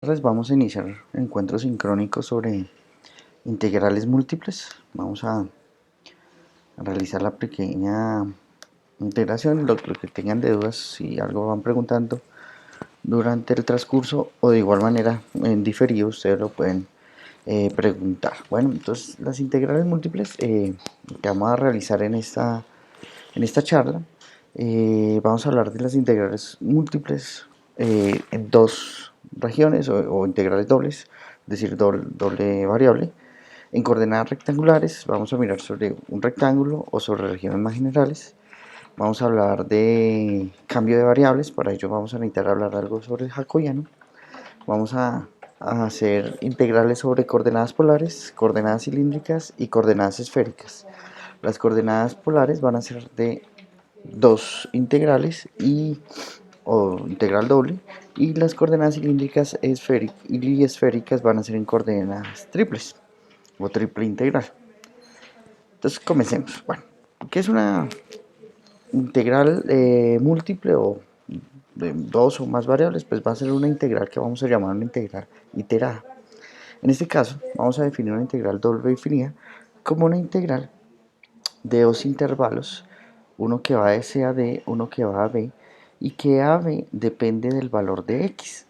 Vamos a iniciar encuentros sincrónicos sobre integrales múltiples. Vamos a realizar la pequeña integración. Lo que tengan de dudas, si algo van preguntando durante el transcurso o de igual manera en diferido, ustedes lo pueden preguntar. Bueno, entonces las integrales múltiples que vamos a realizar en esta charla, vamos a hablar de las integrales múltiples en dos regiones o integrales dobles, es decir, doble variable. En coordenadas rectangulares vamos a mirar sobre un rectángulo o sobre regiones más generales. Vamos a hablar de cambio de variables, para ello vamos a necesitar hablar algo sobre el jacobiano. Vamos a hacer integrales sobre coordenadas polares, coordenadas cilíndricas y coordenadas esféricas. Las coordenadas polares van a ser de dos integrales o integral doble, y las coordenadas cilíndricas y esféricas van a ser en coordenadas triples o triple integral. Entonces comencemos. Bueno, ¿qué es una integral múltiple o de dos o más variables? Pues va a ser una integral que vamos a llamar una integral iterada. En este caso vamos a definir una integral doble definida como una integral de dos intervalos, uno que va de C a D, uno que va a B, y que AB depende del valor de X.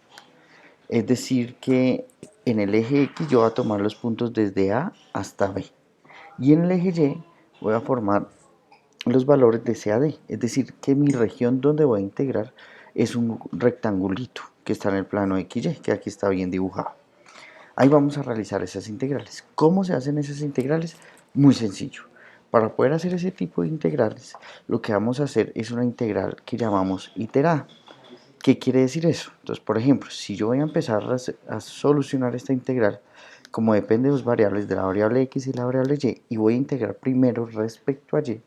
Es decir, que en el eje X yo voy a tomar los puntos desde A hasta B, y en el eje Y voy a formar los valores de C a D. Es decir, que mi región donde voy a integrar es un rectangulito que está en el plano XY, que aquí está bien dibujado. Ahí vamos a realizar esas integrales. ¿Cómo se hacen esas integrales? Muy sencillo. Para poder hacer ese tipo de integrales, lo que vamos a hacer es una integral que llamamos iterada. ¿Qué quiere decir eso? Entonces, por ejemplo, si yo voy a empezar a solucionar esta integral, como depende de dos variables, de la variable x y la variable y voy a integrar primero respecto a y,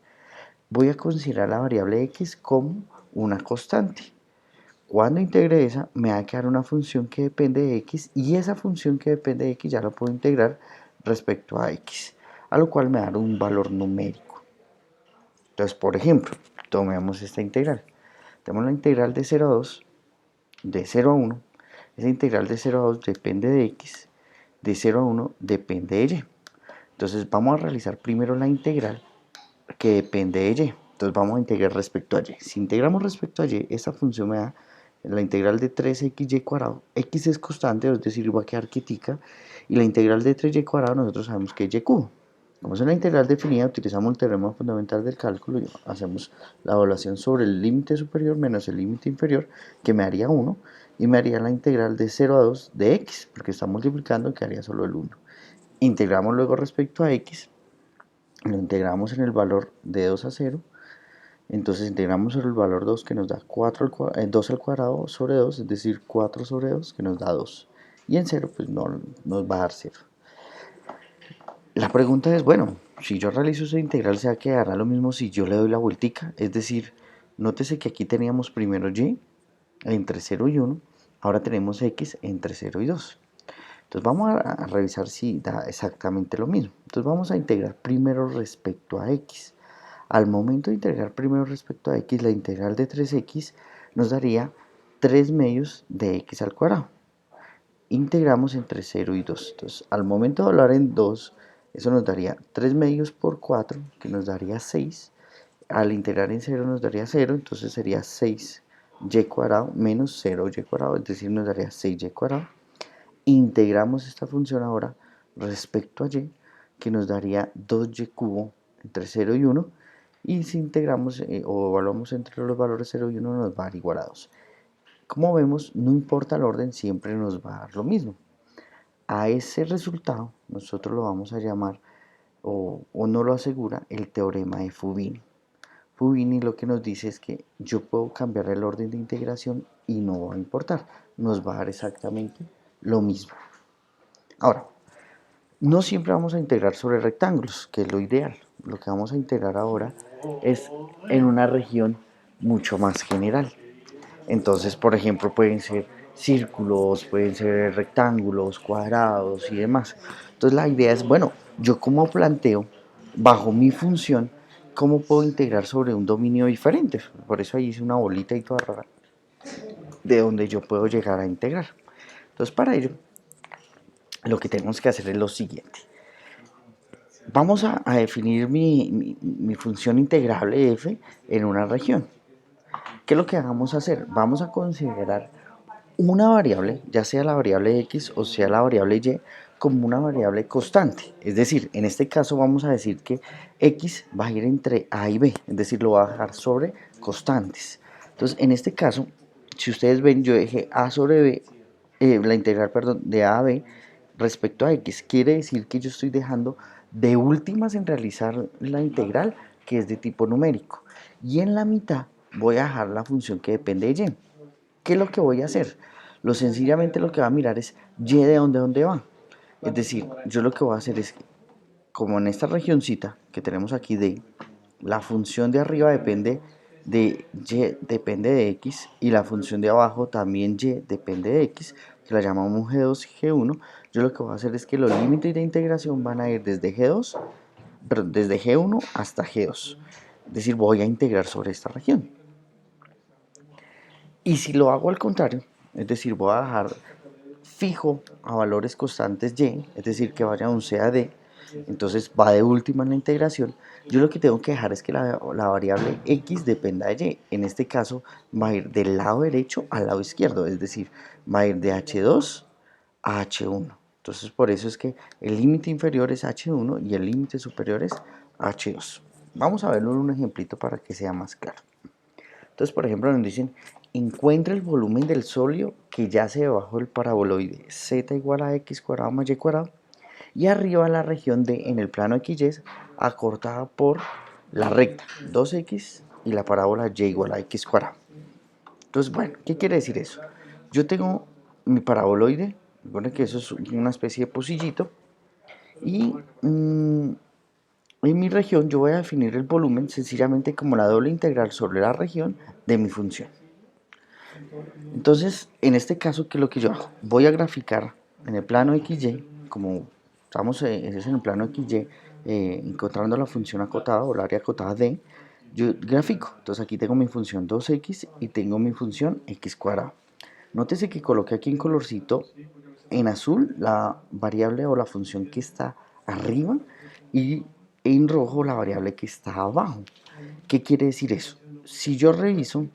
voy a considerar la variable x como una constante. Cuando integre esa, me va a quedar una función que depende de x, y esa función que depende de x ya la puedo integrar respecto a x, a lo cual me va a dar un valor numérico. Entonces, por ejemplo, tomemos esta integral. Tenemos la integral de 0 a 2, de 0 a 1. Esa integral de 0 a 2 depende de x, de 0 a 1 depende de y. Entonces vamos a realizar primero la integral que depende de y. Entonces vamos a integrar respecto a y. Si integramos respecto a y, esta función me da la integral de 3xy cuadrado. X es constante, es decir, va a quedar quietica. Y la integral de 3y cuadrado nosotros sabemos que es y cubo. Como es una integral definida, utilizamos el teorema fundamental del cálculo y hacemos la evaluación sobre el límite superior menos el límite inferior, que me haría 1, y me haría la integral de 0 a 2 de x, porque está multiplicando, que haría solo el 1. Integramos luego respecto a x, lo integramos en el valor de 2 a 0, entonces integramos sobre el valor 2, que nos da 2 al cuadrado sobre 2, es decir, 4 sobre 2, que nos da 2. Y en 0 pues no nos va a dar 0. La pregunta es, bueno, si yo realizo esa integral, ¿se quedará lo mismo si yo le doy la vueltica? Es decir, nótese que aquí teníamos primero y entre 0 y 1, ahora tenemos x entre 0 y 2. Entonces vamos a revisar si da exactamente lo mismo. Entonces vamos a integrar primero respecto a x. Al momento de integrar primero respecto a x, la integral de 3x nos daría 3 medios de x al cuadrado. Integramos entre 0 y 2. Entonces, al momento de hablar en 2, eso nos daría 3 medios por 4, que nos daría 6. Al integrar en 0 nos daría 0, entonces sería 6y cuadrado menos 0y cuadrado, es decir, nos daría 6y cuadrado. Integramos esta función ahora respecto a y, que nos daría 2y cubo entre 0 y 1, y si integramos o evaluamos entre los valores 0 y 1 nos va a dar igual a 2. Como vemos, no importa el orden, siempre nos va a dar lo mismo. A ese resultado nosotros lo vamos a llamar, o no lo asegura, el teorema de Fubini. Fubini lo que nos dice es que yo puedo cambiar el orden de integración y no va a importar, nos va a dar exactamente lo mismo. Ahora, no siempre vamos a integrar sobre rectángulos, que es lo ideal. Lo que vamos a integrar ahora es en una región mucho más general. Entonces, por ejemplo, pueden ser círculos, pueden ser rectángulos, cuadrados y demás. Entonces la idea es, bueno, yo como planteo, bajo mi función, cómo puedo integrar sobre un dominio diferente. Por eso ahí hice una bolita y toda rara, de donde yo puedo llegar a integrar. Entonces para ello lo que tenemos que hacer es lo siguiente. Vamos a definir mi función integrable f en una región. ¿Qué es lo que vamos a hacer? Vamos a considerar una variable, ya sea la variable x o sea la variable y, como una variable constante. Es decir, en este caso vamos a decir que x va a ir entre a y b, es decir, lo va a dejar sobre constantes. Entonces, en este caso, si ustedes ven, yo dejé a sobre b, la integral, perdón, de a a b respecto a x. Quiere decir que yo estoy dejando de últimas en realizar la integral, que es de tipo numérico. Y en la mitad voy a dejar la función que depende de y. ¿Qué es lo que voy a hacer? Sencillamente lo que va a mirar es y de dónde va. Es decir, yo lo que voy a hacer es que, como en esta regioncita que tenemos aquí de, la función de arriba depende de y, depende de x, y la función de abajo también y depende de x, que la llamamos g2 y g1, yo lo que voy a hacer es que los límites de integración van a ir desde g2, perdón, desde g1 hasta g2. Es decir, voy a integrar sobre esta región. Y si lo hago al contrario, es decir, voy a dejar fijo a valores constantes y, es decir, que vaya un C a D, entonces va de última en la integración, yo lo que tengo que dejar es que la variable x dependa de y. En este caso va a ir del lado derecho al lado izquierdo, es decir, va a ir de h2 a h1. Entonces por eso es que el límite inferior es h1 y el límite superior es h2. Vamos a verlo en un ejemplito para que sea más claro. Entonces, por ejemplo, nos dicen, encuentra el volumen del sólido que yace debajo del paraboloide z igual a x cuadrado más y cuadrado, y arriba la región de en el plano XY acortada por la recta 2x y la parábola y igual a x cuadrado. Entonces, bueno, ¿qué quiere decir eso? Yo tengo mi paraboloide, recuerden que eso es una especie de pocillito, y en mi región yo voy a definir el volumen sencillamente como la doble integral sobre la región de mi función. Entonces, en este caso, ¿qué es lo que yo hago? Voy a graficar en el plano XY, como estamos es en el plano XY, encontrando la función acotada o el área acotada D, yo grafico. Entonces aquí tengo mi función 2x y tengo mi función x cuadrado. Nótese que coloqué aquí en colorcito en azul la variable o la función que está arriba y en rojo la variable que está abajo. ¿Qué quiere decir eso? Si yo reviso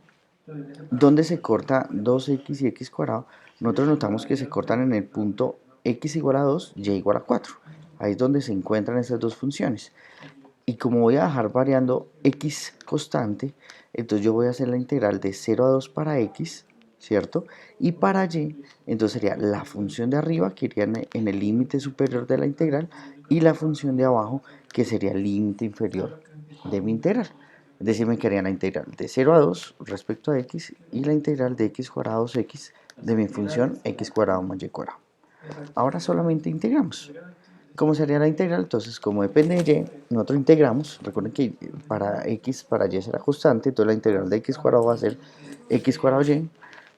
dónde se corta 2x y x cuadrado, nosotros notamos que se cortan en el punto x igual a 2, y igual a 4. Ahí es donde se encuentran estas dos funciones. Y como voy a dejar variando x constante, entonces yo voy a hacer la integral de 0 a 2 para x, ¿cierto? Y para y, entonces sería la función de arriba, que iría en el límite superior de la integral, y la función de abajo, que sería el límite inferior de mi integral. Es decir, me quedaría la integral de 0 a 2 respecto a x, y la integral de x cuadrado 2x de mi función x cuadrado más y cuadrado. Ahora solamente integramos. ¿Cómo sería la integral? Entonces, como depende de y, nosotros integramos. Recuerden que para x, para y será constante, entonces la integral de x cuadrado va a ser x cuadrado y.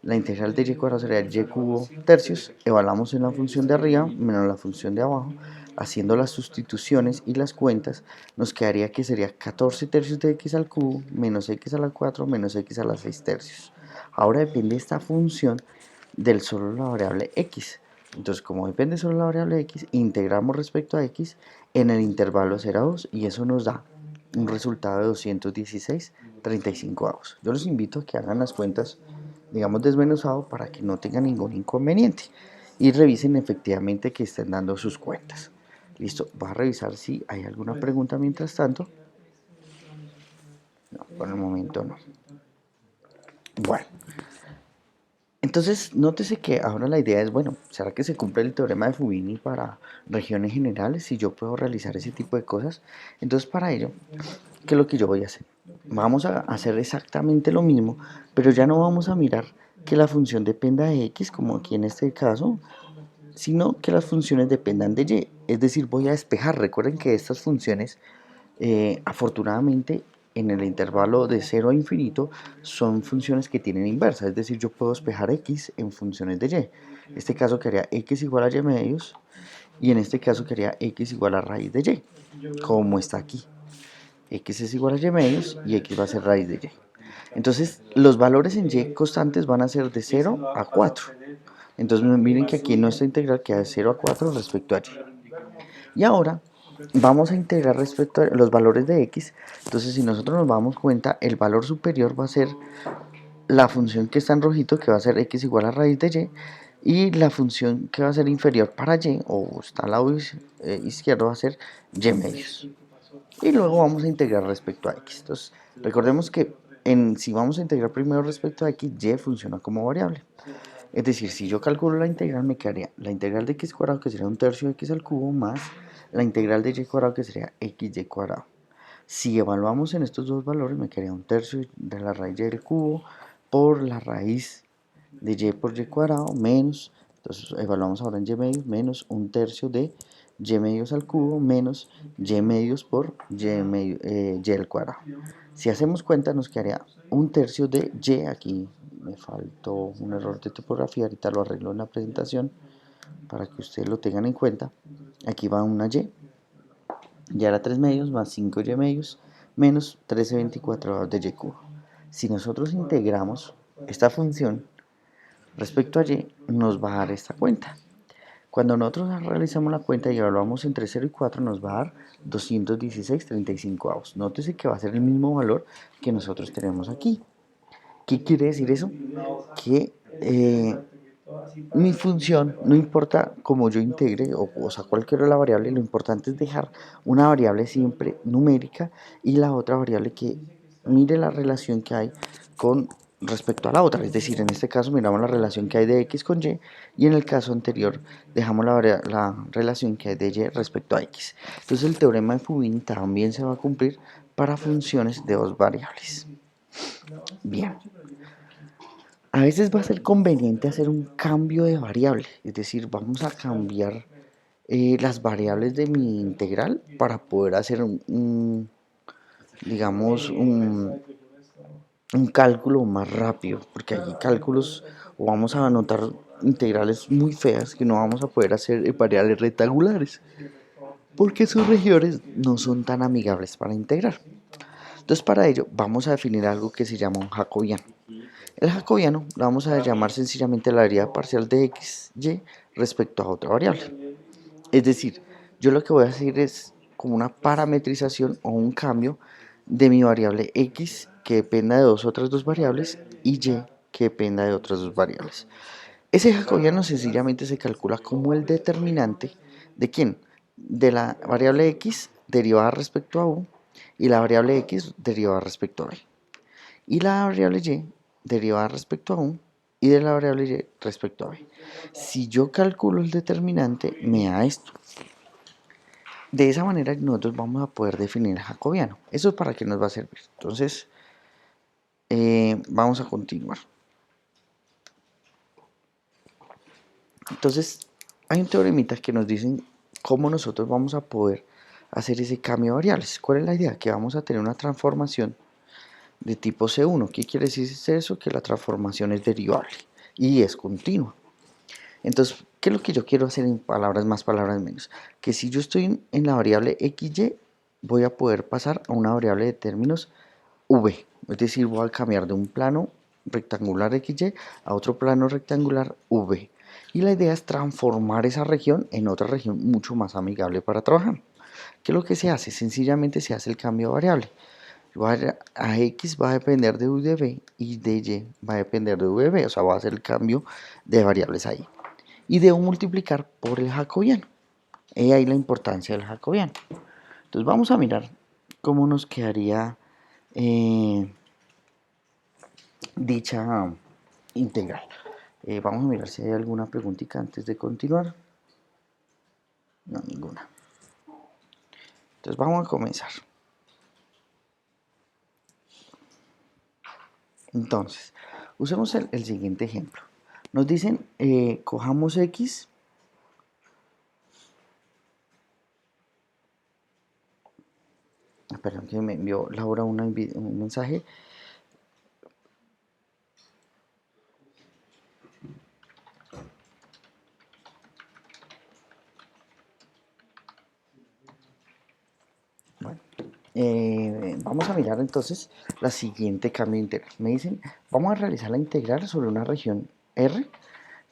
La integral de y cuadrado sería y cubo tercios. Evaluamos en la función de arriba menos la función de abajo. Haciendo las sustituciones y las cuentas, nos quedaría que sería 14 tercios de x al cubo menos x a la 4 menos x a la 6 tercios. Ahora depende esta función del solo la variable x. Entonces, como depende solo de la variable x, integramos respecto a x en el intervalo 0 a 2 y eso nos da un resultado de 216,35. Yo los invito a que hagan las cuentas, digamos, desmenuzado para que no tengan ningún inconveniente y revisen efectivamente que estén dando sus cuentas. Listo, voy a revisar si hay alguna pregunta mientras tanto. No, por el momento no. Bueno. Entonces, nótese que ahora la idea es, bueno, ¿será que se cumple el teorema de Fubini para regiones generales? Si yo puedo realizar ese tipo de cosas. Entonces, para ello, ¿qué es lo que yo voy a hacer? Vamos a hacer exactamente lo mismo, pero ya no vamos a mirar que la función dependa de x, como aquí en este caso, sino que las funciones dependan de y. Es decir, voy a despejar. Recuerden que estas funciones, afortunadamente, en el intervalo de 0 a infinito son funciones que tienen inversa, es decir, yo puedo despejar x en funciones de y. En este caso quedaría x igual a y medios y en este caso quedaría x igual a raíz de y, como está aquí. X es igual a y medios y x va a ser raíz de y. Entonces los valores en y constantes van a ser de 0 a 4. Entonces miren que aquí nuestra integral queda de 0 a 4 respecto a y. Y ahora vamos a integrar respecto a los valores de x. Entonces si nosotros nos damos cuenta, el valor superior va a ser la función que está en rojito, que va a ser x igual a raíz de y la función que va a ser inferior para y, o está al lado izquierdo, va a ser y medios. Y luego vamos a integrar respecto a x. Entonces recordemos que si vamos a integrar primero respecto a x, y funciona como variable. Es decir, si yo calculo la integral, me quedaría la integral de x cuadrado, que sería un tercio de x al cubo, más la integral de y cuadrado, que sería xy cuadrado. Si evaluamos en estos dos valores, me quedaría un tercio de la raíz y al cubo por la raíz de y por y cuadrado menos, entonces evaluamos ahora en y medios, menos un tercio de y medios al cubo menos y medios por y al cuadrado. Si hacemos cuenta, nos quedaría un tercio de y, aquí me faltó un error de tipografía, ahorita lo arreglo en la presentación para que ustedes lo tengan en cuenta. Aquí va una y ahora 3 medios más 5 y medios menos 13/24 de y cubo. Si nosotros integramos esta función respecto a y, nos va a dar esta cuenta. Cuando nosotros realizamos la cuenta y evaluamos entre 0 y 4, nos va a dar 216,35 avos. Nótese que va a ser el mismo valor que nosotros tenemos aquí. ¿Qué quiere decir eso? Que mi función, no importa cómo yo integre, o sea, cualquier la variable, lo importante es dejar una variable siempre numérica y la otra variable que mire la relación que hay con respecto a la otra. Es decir, en este caso miramos la relación que hay de x con y en el caso anterior dejamos la relación que hay de y respecto a x. Entonces el teorema de Fubini también se va a cumplir para funciones de dos variables. Bien. A veces va a ser conveniente hacer un cambio de variable, es decir, vamos a cambiar las variables de mi integral para poder hacer digamos, un cálculo más rápido, porque hay cálculos o vamos a anotar integrales muy feas que no vamos a poder hacer variables rectangulares, porque sus regiones no son tan amigables para integrar. Entonces para ello vamos a definir algo que se llama un jacobiano. El jacobiano lo vamos a llamar sencillamente la deriva parcial de x, y respecto a otra variable. Es decir, yo lo que voy a hacer es como una parametrización o un cambio de mi variable x que dependa de otras dos variables y que dependa de otras dos variables. Ese jacobiano sencillamente se calcula como el determinante de quién, de la variable x derivada respecto a u y la variable x derivada respecto a b. Y la variable y derivada respecto a u y de la variable y respecto a b. Si yo calculo el determinante, me da esto. De esa manera nosotros vamos a poder definir el jacobiano. ¿Eso para qué nos va a servir? Entonces, vamos a continuar. Entonces, hay un teoremita que nos dicen cómo nosotros vamos a poder hacer ese cambio de variables. ¿Cuál es la idea? Que vamos a tener una transformación de tipo C1. ¿Qué quiere decir eso? Que la transformación es derivable y es continua. Entonces, ¿qué es lo que yo quiero hacer en palabras más, palabras menos? Que si yo estoy en la variable xy, voy a poder pasar a una variable de términos v. Es decir, voy a cambiar de un plano rectangular xy a otro plano rectangular v. Y la idea es transformar esa región en otra región mucho más amigable para trabajar. ¿Qué es lo que se hace? Sencillamente se hace el cambio de variable. A x va a depender de u de b y de y va a depender de u de b. O sea, va a hacer el cambio de variables ahí. Y debo multiplicar por el jacobiano. Y ahí la importancia del jacobiano. Entonces vamos a mirar cómo nos quedaría dicha integral. Vamos a mirar si hay alguna preguntita antes de continuar. No, ninguna. Entonces vamos a comenzar. Entonces, usemos el siguiente ejemplo. Nos dicen, cojamos x. Perdón, que me envió Laura un mensaje. Bueno, vamos a mirar entonces la siguiente cambio de integral. Me dicen, vamos a realizar la integral sobre una región R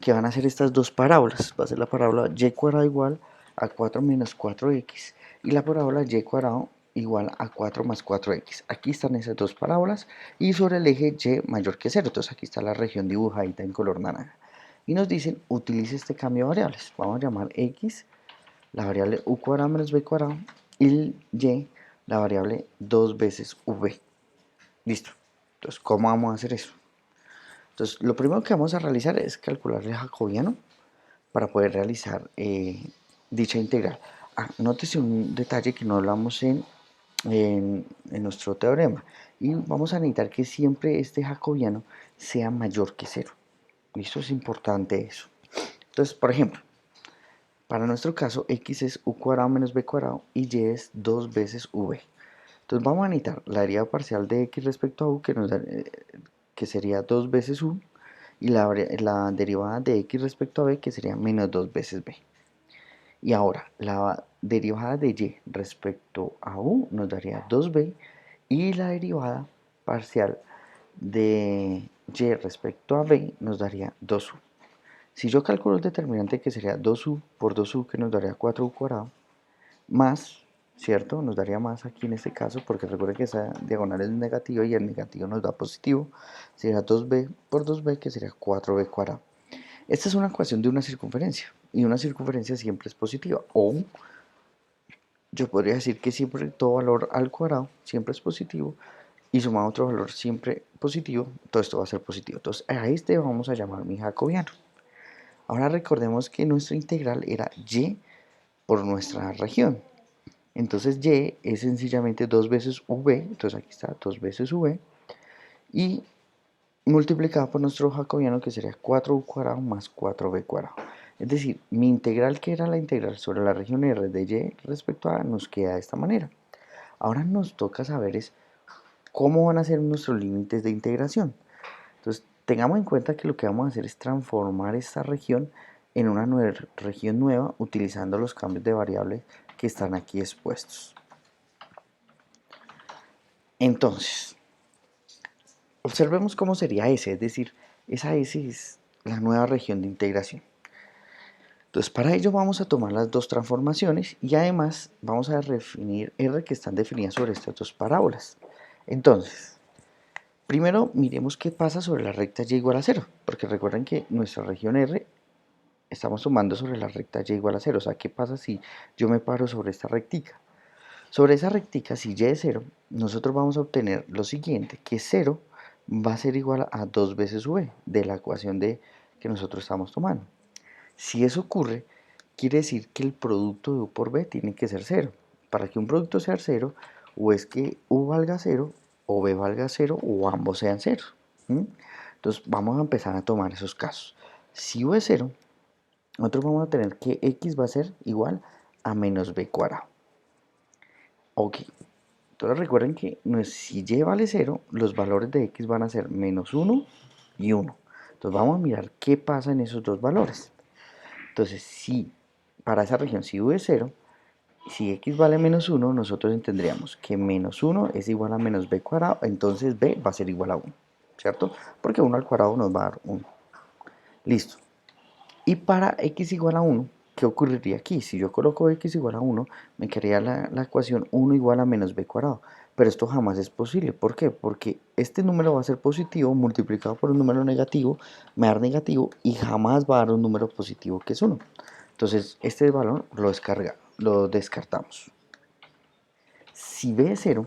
que van a ser estas dos parábolas. Va a ser la parábola y cuadrado igual a 4 menos 4x y la parábola y cuadrado igual a 4 más 4x. Aquí están esas dos parábolas y sobre el eje y mayor que 0. Entonces aquí está la región dibujadita en color naranja. Y nos dicen, utilice este cambio de variables. Vamos a llamar x la variable u cuadrado menos b cuadrado y y la variable 2 veces v. Listo. Entonces, ¿cómo vamos a hacer eso? Entonces, lo primero que vamos a realizar es calcular el jacobiano para poder realizar dicha integral. Nótese un detalle que no hablamos en nuestro teorema. Y vamos a necesitar que siempre este jacobiano sea mayor que 0. Listo, es importante eso. Entonces, por ejemplo, para nuestro caso, x es u cuadrado menos b cuadrado y y es 2 veces v. Entonces vamos a necesitar la derivada parcial de x respecto a u, que sería 2 veces u, y la derivada de x respecto a b, que sería menos 2 veces b. Y ahora, la derivada de y respecto a u nos daría 2b, y la derivada parcial de y respecto a b nos daría 2u. Si yo calculo el determinante, que sería 2u por 2u, que nos daría 4u cuadrado, más, ¿cierto? Nos daría más aquí en este caso, porque recuerden que esa diagonal es negativa y el negativo nos da positivo. Sería 2b por 2b, que sería 4b cuadrado. Esta es una ecuación de una circunferencia, y una circunferencia siempre es positiva. O yo podría decir que siempre todo valor al cuadrado siempre es positivo, y sumado a otro valor siempre positivo, todo esto va a ser positivo. Entonces a este vamos a llamar mi jacobiano. Ahora recordemos que nuestra integral era y por nuestra región. Entonces y es sencillamente 2 veces v, entonces aquí está 2 veces v, y multiplicado por nuestro jacobiano, que sería 4u cuadrado más 4b cuadrado. Es decir, mi integral, que era la integral sobre la región R de y respecto a, nos queda de esta manera. Ahora nos toca saber es cómo van a ser nuestros límites de integración. Entonces, tengamos en cuenta que lo que vamos a hacer es transformar esta región en una región nueva utilizando los cambios de variable que están aquí expuestos. Entonces, observemos cómo sería S, es decir, esa S es la nueva región de integración. Entonces, para ello vamos a tomar las dos transformaciones y además vamos a definir R, que están definidas sobre estas dos parábolas. Entonces, primero miremos qué pasa sobre la recta y igual a 0, porque recuerden que nuestra región R estamos sumando sobre la recta y igual a 0. O sea, ¿qué pasa si yo me paro sobre esta rectica? Sobre esa rectica, si y es 0, nosotros vamos a obtener lo siguiente, que 0 va a ser igual a 2 veces v de la ecuación que nosotros estamos tomando. Si eso ocurre, quiere decir que el producto de u por b tiene que ser 0. Para que un producto sea 0, o es que u valga 0, o b valga 0, o ambos sean 0. Entonces vamos a empezar a tomar esos casos. Si u es 0, nosotros vamos a tener que x va a ser igual a menos b cuadrado. Ok, entonces recuerden que si y vale 0, los valores de x van a ser menos 1 y 1. Entonces vamos a mirar qué pasa en esos dos valores. Entonces, si para esa región, si u es 0, si x vale menos 1, nosotros entenderíamos que menos 1 es igual a menos b cuadrado, entonces b va a ser igual a 1, ¿cierto? Porque 1 al cuadrado nos va a dar 1. Listo. Y para x igual a 1, ¿qué ocurriría aquí? Si yo coloco x igual a 1, me quedaría la ecuación 1 igual a menos b cuadrado. Pero esto jamás es posible. ¿Por qué? Porque este número va a ser positivo multiplicado por un número negativo, me va a dar negativo y jamás va a dar un número positivo, que es 1. Entonces, este valor lo descartamos. Si b es 0,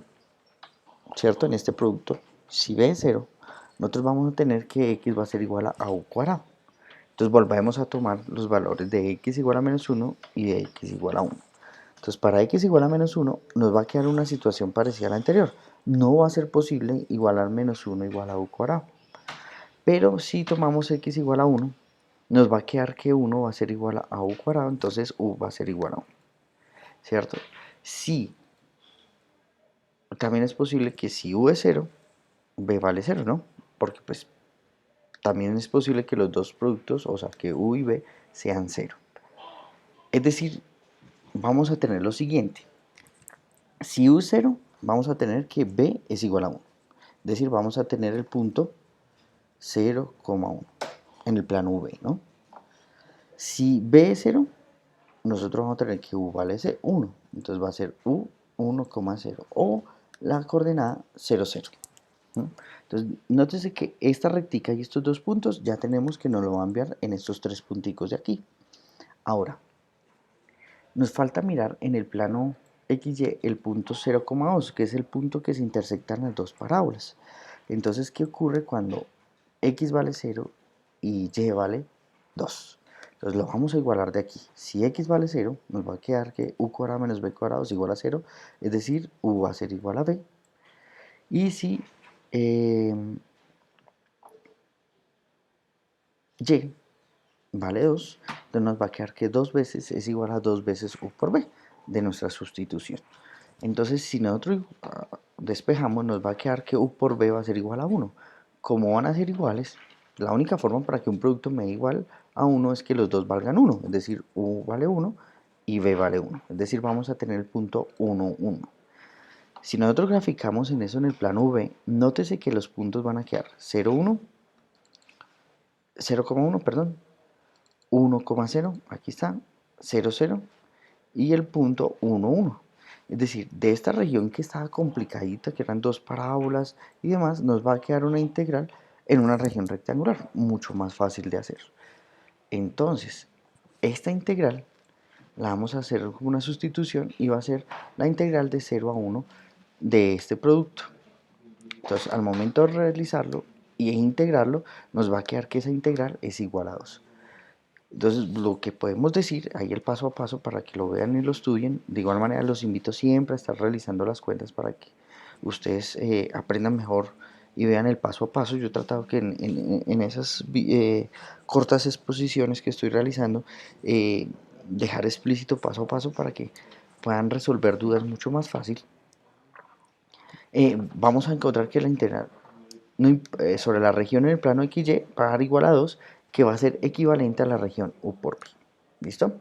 ¿cierto? En este producto, si b es 0, nosotros vamos a tener que x va a ser igual a u cuadrado. Entonces volvemos a tomar los valores de x igual a menos 1 y de x igual a 1. Entonces para x igual a menos 1 nos va a quedar una situación parecida a la anterior. No va a ser posible igualar menos 1 igual a u cuadrado. Pero si tomamos x igual a 1, nos va a quedar que 1 va a ser igual a u cuadrado, entonces u va a ser igual a 1. ¿Cierto? Si también es posible que si u es 0, b vale 0, ¿no? Porque pues también es posible que los dos productos, o sea que u y b, sean 0. Es decir, vamos a tener lo siguiente. Si u es 0, vamos a tener que b es igual a 1. Es decir, vamos a tener el punto 0,1 en el plano v, ¿no? Si b es 0, nosotros vamos a tener que u vale 1. Entonces va a ser u 1,0 o la coordenada 0, 0. Entonces, nótese que esta rectica y estos dos puntos ya tenemos que nos lo va a enviar en estos tres punticos de aquí. Ahora, nos falta mirar en el plano XY el punto 0,2, que es el punto que se intersectan las dos parábolas. Entonces, ¿qué ocurre cuando X vale 0 y Y vale 2? Entonces lo vamos a igualar de aquí. Si X vale 0, nos va a quedar que U cuadrado menos B cuadrado es igual a 0, es decir, U va a ser igual a B. Y si Y vale 2, entonces nos va a quedar que 2 veces es igual a 2 veces U por B de nuestra sustitución. Entonces, si nosotros despejamos, nos va a quedar que U por B va a ser igual a 1. Como van a ser iguales, la única forma para que un producto me dé igual a 1 es que los dos valgan 1, es decir, U vale 1 y B vale 1. Es decir, vamos a tener el punto 1, 1. Si nosotros graficamos en eso en el plano V, nótese que los puntos van a quedar 0, 1, 0,1, perdón, 1,0, aquí está, 0, 0 y el punto 1, 1. Es decir, de esta región que estaba complicadita, que eran dos parábolas y demás, nos va a quedar una integral en una región rectangular, mucho más fácil de hacer. Entonces, esta integral la vamos a hacer como una sustitución y va a ser la integral de 0 a 1 de este producto. Entonces, al momento de realizarlo y integrarlo, nos va a quedar que esa integral es igual a 2. Entonces, lo que podemos decir, ahí el paso a paso para que lo vean y lo estudien. De igual manera, los invito siempre a estar realizando las cuentas para que ustedes aprendan mejor y vean el paso a paso. Yo he tratado que en esas cortas exposiciones que estoy realizando, dejar explícito paso a paso para que puedan resolver dudas mucho más fácil. Vamos a encontrar que la integral sobre la región en el plano XY va a dar igual a 2, que va a ser equivalente a la región U por P. ¿Listo?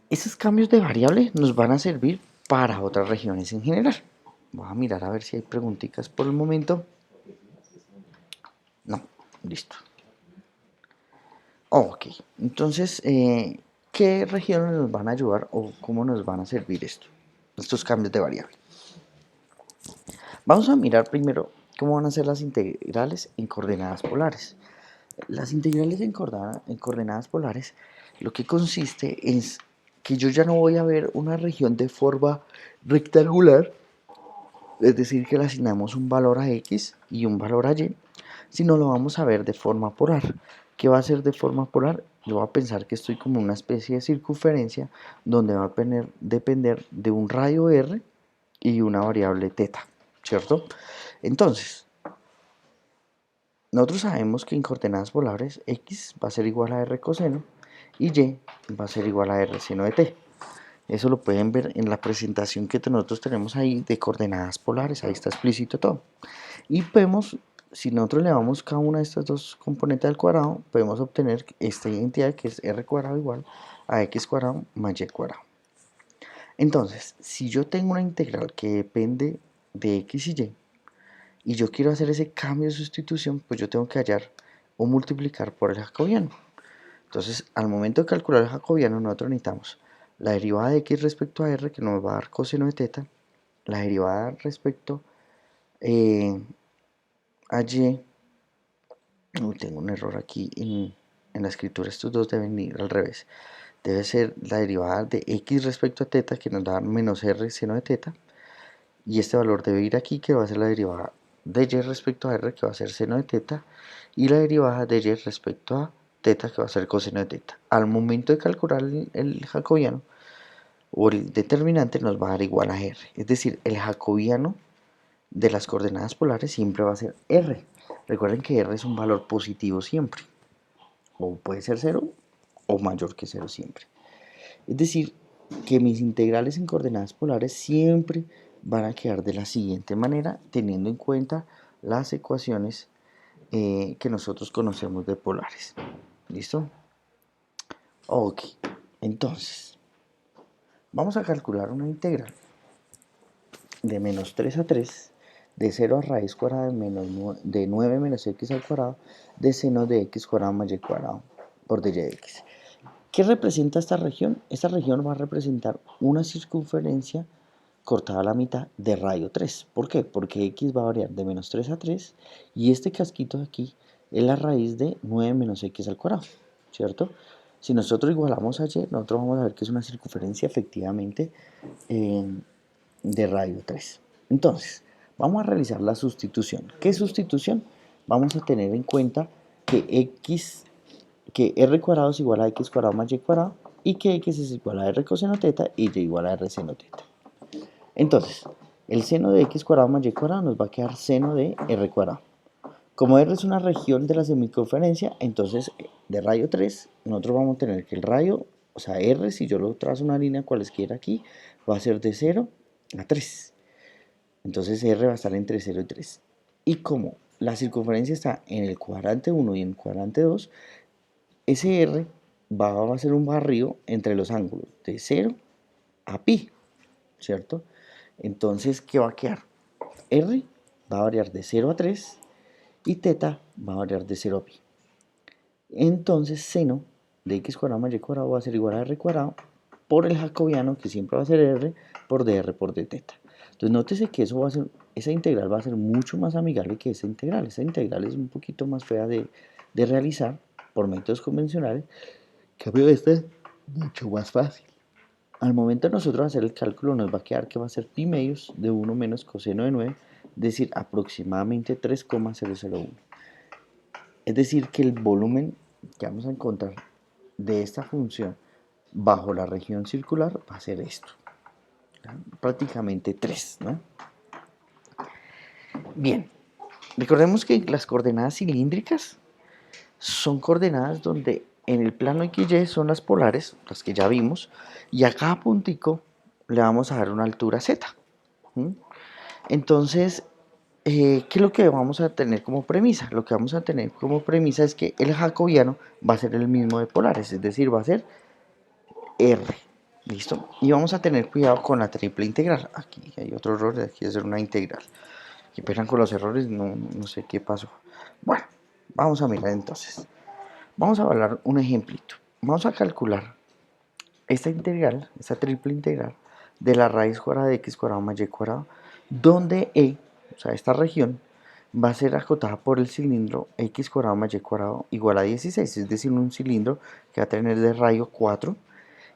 Esos cambios de variable nos van a servir para otras regiones en general. Voy a mirar a ver si hay preguntitas por el momento. No, listo. Ok, entonces, ¿qué regiones nos van a ayudar o cómo nos van a servir estos cambios de variable? Vamos a mirar primero cómo van a ser las integrales en coordenadas polares. Las integrales en coordenadas polares lo que consiste es que yo ya no voy a ver una región de forma rectangular, es decir, que le asignamos un valor a X y un valor a Y, sino lo vamos a ver de forma polar. ¿Qué va a ser de forma polar? Yo voy a pensar que estoy como una especie de circunferencia donde va a depender de un radio R y una variable θ, ¿cierto? Entonces, nosotros sabemos que en coordenadas polares X va a ser igual a R coseno y Y va a ser igual a R seno de t. Eso lo pueden ver en la presentación que nosotros tenemos ahí de coordenadas polares, ahí está explícito todo. Y podemos, si nosotros elevamos cada una de estas dos componentes al cuadrado, podemos obtener esta identidad que es R cuadrado igual a X cuadrado más Y cuadrado. Entonces, si yo tengo una integral que depende de X y yo quiero hacer ese cambio de sustitución, pues yo tengo que hallar o multiplicar por el jacobiano. Entonces, al momento de calcular el jacobiano, nosotros necesitamos la derivada de x respecto a r, que nos va a dar coseno de θ, la derivada respecto a y, tengo un error aquí en la escritura, estos dos deben ir al revés, debe ser la derivada de x respecto a θ, que nos da menos r seno de θ, y este valor debe ir aquí, que va a ser la derivada de y respecto a r, que va a ser seno de θ, y la derivada de y respecto a θ, que va a ser coseno de θ. Al momento de calcular el jacobiano o el determinante nos va a dar igual a r, es decir, el jacobiano de las coordenadas polares siempre va a ser r. Recuerden que r es un valor positivo siempre, o puede ser 0 o mayor que 0 siempre. Es decir, que mis integrales en coordenadas polares siempre van a quedar de la siguiente manera, teniendo en cuenta las ecuaciones que nosotros conocemos de polares. ¿Listo? Ok, entonces, vamos a calcular una integral de menos 3 a 3, de 0 a raíz cuadrada de 9 menos x al cuadrado, de seno de x cuadrado más y cuadrado. por dy de x. ¿Qué representa esta región? Esta región va a representar una circunferencia cortada a la mitad de radio 3. ¿Por qué? Porque x va a variar de menos 3 a 3 y este casquito de aquí es la raíz de 9 menos x al cuadrado, ¿cierto? Si nosotros igualamos a y, nosotros vamos a ver que es una circunferencia efectivamente de radio 3. Entonces, vamos a realizar la sustitución. ¿Qué sustitución? Vamos a tener en cuenta que r cuadrado es igual a x cuadrado más y cuadrado y que x es igual a r coseno teta y y igual a r seno teta. Entonces, el seno de x cuadrado más y cuadrado nos va a quedar seno de r cuadrado. Como r es una región de la semiconferencia, entonces de radio 3, nosotros vamos a tener que el radio, o sea, r, si yo lo trazo una línea cualesquiera aquí, va a ser de 0 a 3. Entonces r va a estar entre 0 y 3. Y como la circunferencia está en el cuadrante 1 y en el cuadrante 2, ese r va a ser un barrido entre los ángulos de 0 a pi, ¿cierto? Entonces, ¿qué va a quedar? R va a variar de 0 a 3 y teta va a variar de 0 a pi. Entonces, seno de x cuadrado más y cuadrado va a ser igual a r cuadrado por el jacobiano, que siempre va a ser r, por dr por d teta. Entonces, nótese que eso va a ser, esa integral va a ser mucho más amigable que esa integral. Esa integral es un poquito más fea de realizar por métodos convencionales. En cambio, esta es mucho más fácil. Al momento de nosotros hacer el cálculo nos va a quedar que va a ser pi medios de 1 menos coseno de 9, es decir, aproximadamente 3,001. Es decir, que el volumen que vamos a encontrar de esta función bajo la región circular va a ser esto, ¿ya? Prácticamente 3, ¿no? Bien, recordemos que las coordenadas cilíndricas son coordenadas donde en el plano XY son las polares, las que ya vimos, y a cada puntico le vamos a dar una altura Z. Entonces, ¿qué es lo que vamos a tener como premisa? Lo que vamos a tener como premisa es que el jacobiano va a ser el mismo de polares, es decir, va a ser R. ¿Listo? Y vamos a tener cuidado con la triple integral. Aquí hay otro error, aquí hacer una integral. Que pegan con los errores, no sé qué pasó. Bueno, vamos a mirar entonces. Vamos a hablar un ejemplito. Vamos a calcular esta integral, esta triple integral, de la raíz cuadrada de x cuadrado más y cuadrado, donde e, o sea, esta región, va a ser acotada por el cilindro x cuadrado más y cuadrado igual a 16, es decir, un cilindro que va a tener de radio 4,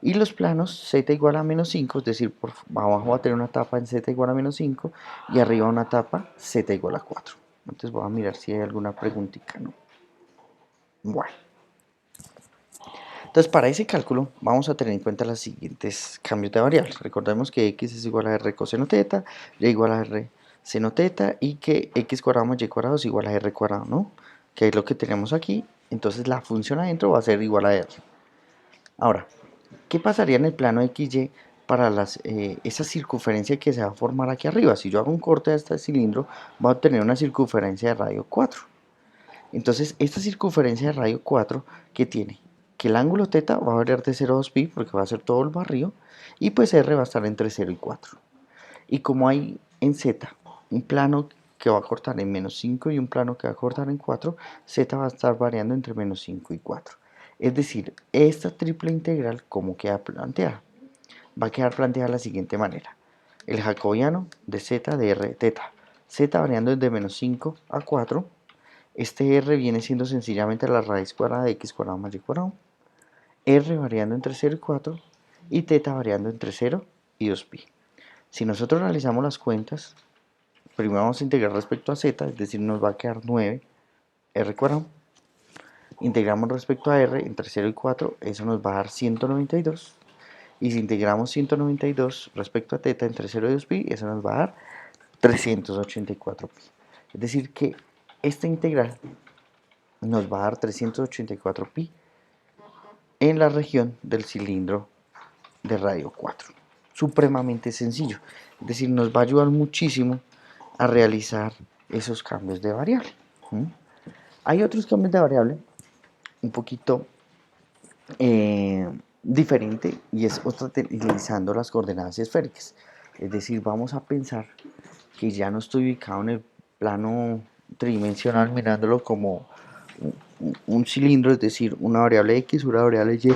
y los planos z igual a menos 5, es decir, por abajo va a tener una tapa en z igual a menos 5 y arriba una tapa z igual a 4. Entonces voy a mirar si hay alguna preguntita, ¿no? Bueno. Entonces, para ese cálculo vamos a tener en cuenta los siguientes cambios de variables. Recordemos que x es igual a r coseno teta, y igual a r seno teta y que x cuadrado más y cuadrado es igual a r cuadrado, ¿no? Que es lo que tenemos aquí. Entonces, la función adentro va a ser igual a r. Ahora, ¿qué pasaría en el plano XY para esa circunferencia que se va a formar aquí arriba? Si yo hago un corte de este cilindro, va a obtener una circunferencia de radio 4. Entonces, esta circunferencia de radio 4, ¿qué tiene? Que el ángulo θ va a variar de 0 a 2pi porque va a ser todo el barrio y pues r va a estar entre 0 y 4. Y como hay en z un plano que va a cortar en menos 5 y un plano que va a cortar en 4, z va a estar variando entre menos 5 y 4. Es decir, esta triple integral, ¿cómo queda planteada? Va a quedar planteada de la siguiente manera. El jacobiano de z de r teta, z variando desde menos 5 a 4. Este r viene siendo sencillamente la raíz cuadrada de x cuadrado más y cuadrado, r variando entre 0 y 4 y teta variando entre 0 y 2pi. Si nosotros realizamos las cuentas, primero vamos a integrar respecto a z, es decir, nos va a quedar 9 r cuadrado. Integramos respecto a r entre 0 y 4, eso nos va a dar 192. Y si integramos 192 respecto a teta entre 0 y 2pi, eso nos va a dar 384pi. Es decir, que esta integral nos va a dar 384pi en la región del cilindro de radio 4. Supremamente sencillo. Es decir, nos va a ayudar muchísimo a realizar esos cambios de variable. Hay otros cambios de variable un poquito diferente y es utilizando las coordenadas esféricas. Es decir, vamos a pensar que ya no estoy ubicado en el plano tridimensional mirándolo como un cilindro, es decir, una variable x, una variable y,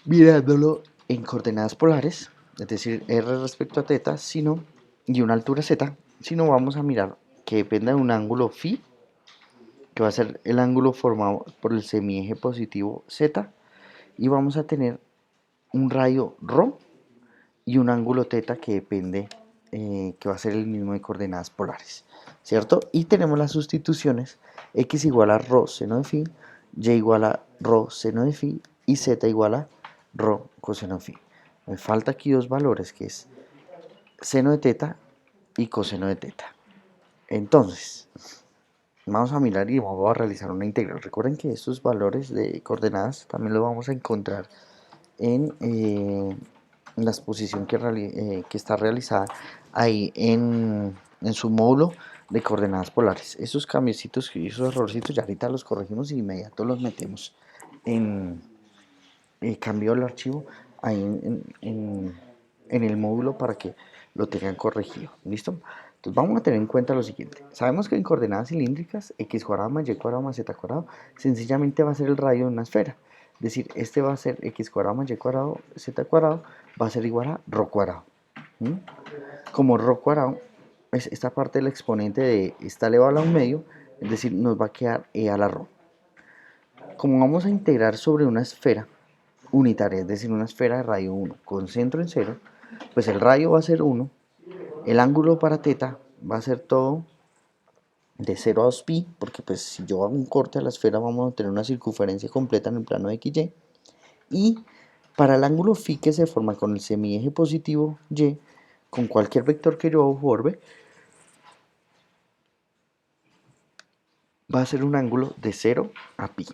mirándolo en coordenadas polares, es decir, r respecto a θ, sino, y una altura z, sino vamos a mirar que dependa de un ángulo phi, que va a ser el ángulo formado por el semieje positivo z, y vamos a tener un radio ρ y un ángulo θ que depende, que va a ser el mismo de coordenadas polares, ¿cierto? Y tenemos las sustituciones: x igual a ρ seno de phi, y igual a ρ seno de phi y z igual a ρ coseno de phi. Me falta aquí dos valores, que es seno de θ y coseno de θ. Entonces, vamos a mirar y vamos a realizar una integral. Recuerden que estos valores de coordenadas también los vamos a encontrar en la exposición que está realizada ahí en su módulo de coordenadas polares. Esos cambiecitos y esos errorcitos ya ahorita los corregimos y de inmediato los metemos en cambio el archivo ahí en el módulo para que lo tengan corregido. ¿Listo? Entonces vamos a tener en cuenta lo siguiente. Sabemos que en coordenadas cilíndricas x cuadrado más y cuadrado más z cuadrado sencillamente va a ser el radio de una esfera. Es decir, este va a ser x cuadrado más y cuadrado z cuadrado va a ser igual a ρ cuadrado. Como ρ cuadrado es esta parte del exponente de está elevado a un medio, es decir, nos va a quedar e a la ρ. Como vamos a integrar sobre una esfera unitaria, es decir, una esfera de radio 1 con centro en 0, pues el radio va a ser 1, el ángulo para θ va a ser todo de 0 a 2π, porque pues si yo hago un corte a la esfera vamos a tener una circunferencia completa en el plano de XY, y para el ángulo φ que se forma con el semieje positivo Y, con cualquier vector que yo forme, va a ser un ángulo de 0 a π.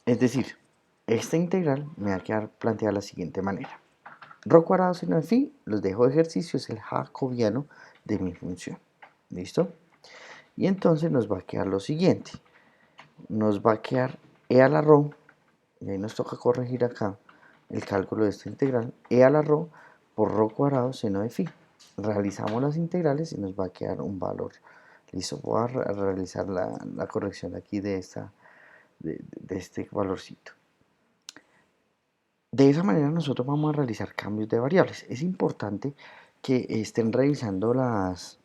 Es decir, esta integral me va a quedar planteada de la siguiente manera. Ρ cuadrado seno de phi, los dejo de ejercicio, es el jacobiano de mi función. ¿Listo? Y entonces nos va a quedar lo siguiente. Nos va a quedar e a la ρ, y ahí nos toca corregir acá el cálculo de esta integral, e a la ρ por ρ cuadrado seno de phi. Realizamos las integrales y nos va a quedar un valor. Listo, voy a realizar la corrección aquí de este valorcito. De esa manera nosotros vamos a realizar cambios de variables. Es importante que estén revisando las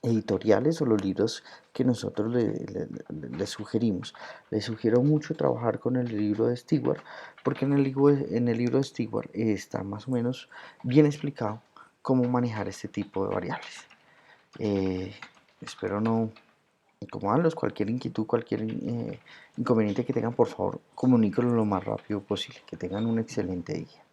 editoriales o los libros que nosotros les sugerimos. Les sugiero mucho trabajar con el libro de Stewart, porque en el libro de Stewart está más o menos bien explicado cómo manejar este tipo de variables. Espero no incomodarlos. Cualquier inquietud, cualquier inconveniente que tengan, por favor, comuníquenlo lo más rápido posible. Que tengan un excelente día.